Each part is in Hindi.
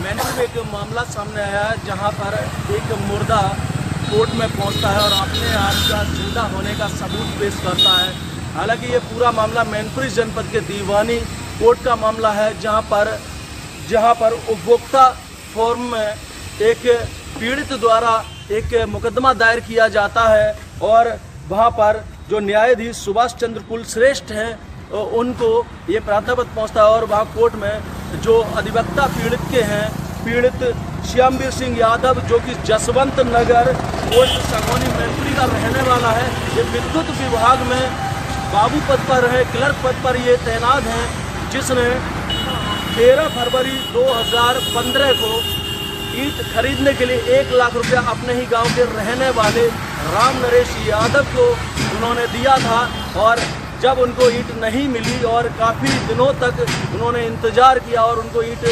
मैनपुर में एक मामला सामने आया है जहां पर एक मुर्दा कोर्ट में पहुंचता है और अपने आप का जिंदा होने का सबूत पेश करता है। हालांकि ये पूरा मामला मैनपुरी जनपद के दीवानी कोर्ट का मामला है, जहां पर उपभोक्ता फोरम में एक पीड़ित द्वारा एक मुकदमा दायर किया जाता है और वहां पर जो न्यायाधीश सुभाष चंद्र कुलश्रेष्ठ हैं उनको ये प्रार्थनापत्र पहुंचता है और वहाँ कोर्ट में जो अधिवक्ता पीड़ित के हैं, पीड़ित श्यामवीर सिंह यादव जो कि जसवंत नगर पोस्ट संगोनी मैनपुरी का रहने वाला है, ये विद्युत विभाग में बाबू पद पर है, क्लर्क पद पर ये तैनात हैं, जिसने 13 फरवरी 2015 को ईंट खरीदने के लिए 1 लाख रुपया अपने ही गांव के रहने वाले राम नरेश यादव को उन्होंने दिया था। और जब उनको ईंट नहीं मिली और काफ़ी दिनों तक उन्होंने इंतज़ार किया और उनको ईंट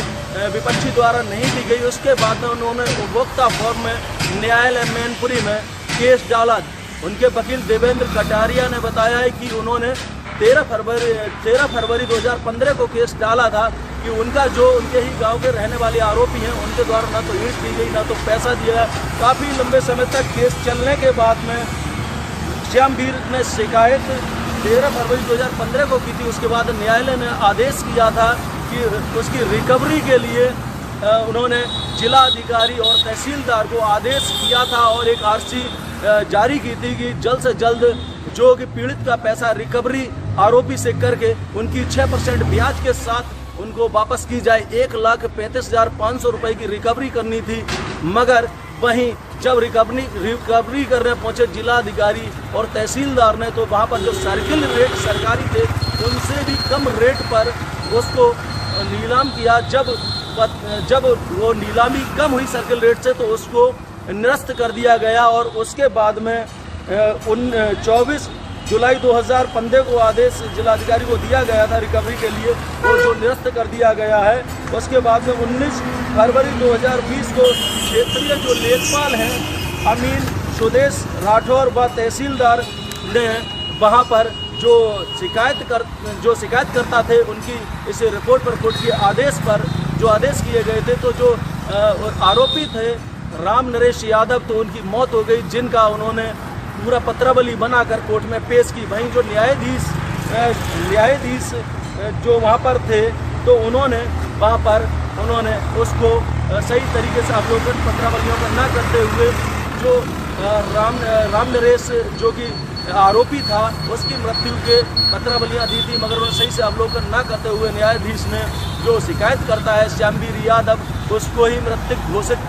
विपक्षी द्वारा नहीं दी गई, उसके बाद में उन्होंने उपभोक्ता फोरम में न्यायालय मैनपुरी में केस डाला। उनके वकील देवेंद्र कटारिया ने बताया है कि उन्होंने 13 फरवरी 2015 को केस डाला था कि उनके ही गांव के रहने वाले आरोपी हैं, उनके द्वारा ना तो ईंट दी गई ना तो पैसा दिया। काफ़ी लंबे समय तक केस चलने के बाद में श्यामवीर ने शिकायत 13 फरवरी 2015 को की थी। उसके बाद न्यायालय ने आदेश किया था कि उसकी रिकवरी के लिए उन्होंने जिला अधिकारी और तहसीलदार को आदेश किया था और एक आरसी जारी की थी कि जल्द से जल्द जो कि पीड़ित का पैसा रिकवरी आरोपी से करके उनकी 6% ब्याज के साथ उनको वापस की जाए। 1,35,500 रुपये की रिकवरी करनी थी, मगर वहीं जब रिकवरी करने पहुंचे जिला अधिकारी और तहसीलदार ने तो वहां पर जो सर्किल रेट सरकारी थे उनसे भी कम रेट पर उसको नीलाम किया। जब वो नीलामी कम हुई सर्किल रेट से तो उसको निरस्त कर दिया गया और उसके बाद में 24 जुलाई 2015 को आदेश जिलाधिकारी को दिया गया था रिकवरी के लिए, वो जो निरस्त कर दिया गया है। उसके बाद में 19 फरवरी 2020 को क्षेत्रीय जो लेखपाल हैं अमीन सुदेश राठौर व तहसीलदार ने वहां पर जो शिकायतकर्ता थे उनकी इस रिपोर्ट पर कोर्ट के आदेश पर जो आदेश किए गए थे, तो जो आरोपी थे राम नरेश यादव, तो उनकी मौत हो गई, जिनका उन्होंने पूरा पत्रावली बनाकर कोर्ट में पेश की। वहीं जो न्यायाधीश जो वहाँ पर थे तो उन्होंने वहाँ पर उसको सही तरीके से अवलोकन पत्रावलियों का न करते हुए जो राम नरेश जो कि आरोपी था उसकी मृत्यु के पत्रावलियाँ दी थी, मगर उन्होंने सही से अवलोकन न करते हुए न्यायाधीश ने जो शिकायत करता है श्यामवीर यादव उसको ही मृतक घोषित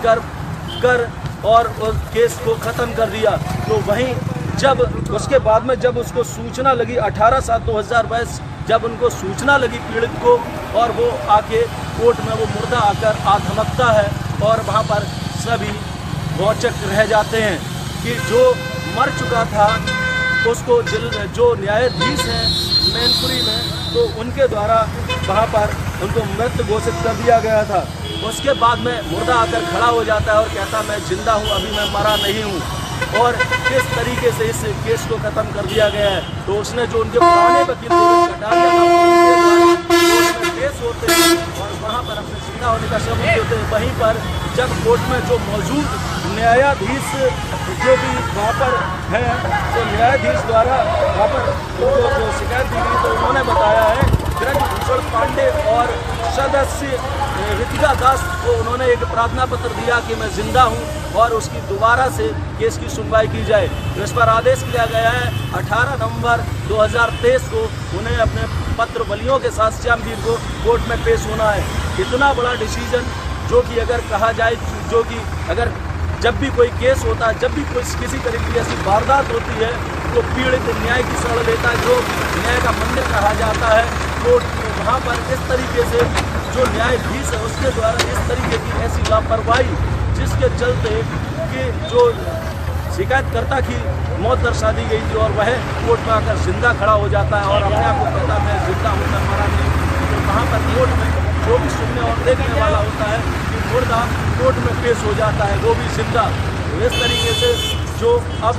कर और उस केस को ख़त्म कर दिया। तो वहीं जब उसके बाद में जब उसको सूचना लगी 18/7/2022 जब उनको सूचना लगी पीड़ित को और वो आके कोर्ट में वो मुर्दा आकर आधमकता है और वहाँ पर सभी भौचक रह जाते हैं कि जो मर चुका था उसको जो न्यायाधीश हैं मैनपुरी में तो उनके द्वारा वहाँ पर उनको मृत घोषित कर दिया गया था। उसके बाद में मुर्दा आकर खड़ा हो जाता है और कहता मैं जिंदा हूँ, अभी मैं मरा नहीं हूँ। और किस तरीके से इस केस को ख़त्म कर दिया गया है, तो उसने जो उनके पुराने वकील पेश होते हैं और वहाँ पर अपने जिंदा होने का सबूत देते हैं। वहीं पर जब कोर्ट में जो मौजूद न्यायाधीश जो भी वहाँ पर हैं तो न्यायाधीश द्वारा वहाँ पर जो शिकायत दी गई तो उन्होंने बताया है ब्रजभूषण पांडे और सदस्य रितिका दास को उन्होंने एक प्रार्थना पत्र दिया कि मैं जिंदा हूं और उसकी दोबारा से केस की सुनवाई की जाए। तो इस पर आदेश किया गया है 18 नवंबर 2023 को उन्हें अपने पत्र बलियों के साथ श्यामवीर को कोर्ट में पेश होना है। इतना बड़ा डिसीजन जो कि अगर कहा जाए जो कि अगर जब भी कोई केस होता है, जब भी कोई किसी तरह की ऐसी वारदात होती है तो पीड़ित न्याय की शरण लेता है, जो न्याय का मंदिर कहा जाता है। तो वहाँ पर इस तरीके से जो न्यायाधीश है उसके द्वारा इस तरीके की ऐसी लापरवाही जिसके चलते कि जो शिकायतकर्ता की मौत दर्शा दी गई थी और वह कोर्ट में आकर जिंदा खड़ा हो जाता है और अपने आप को कहता मैं जिंदा हूँ, मैं मरा नहीं। तो वहाँ पर कोर्ट में जो भी सुनने और देखने वाला होता है कि मुर्दा कोर्ट में पेश हो जाता है, वो भी जिंदा। इस तरीके से जो अब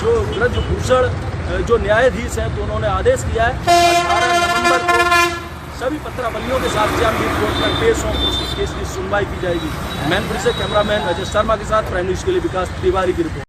जो ब्रजभूषण जो न्यायाधीश हैं तो उन्होंने आदेश किया है 18 नवंबर को सभी पत्रावलियों के साथ जामगीर कोर्ट में पेश हों, उसकी केस की सुनवाई की जाएगी। मैनपुरी से कैमरामैन अजय शर्मा के साथ प्राइम न्यूज़ के लिए विकास तिवारी की रिपोर्ट।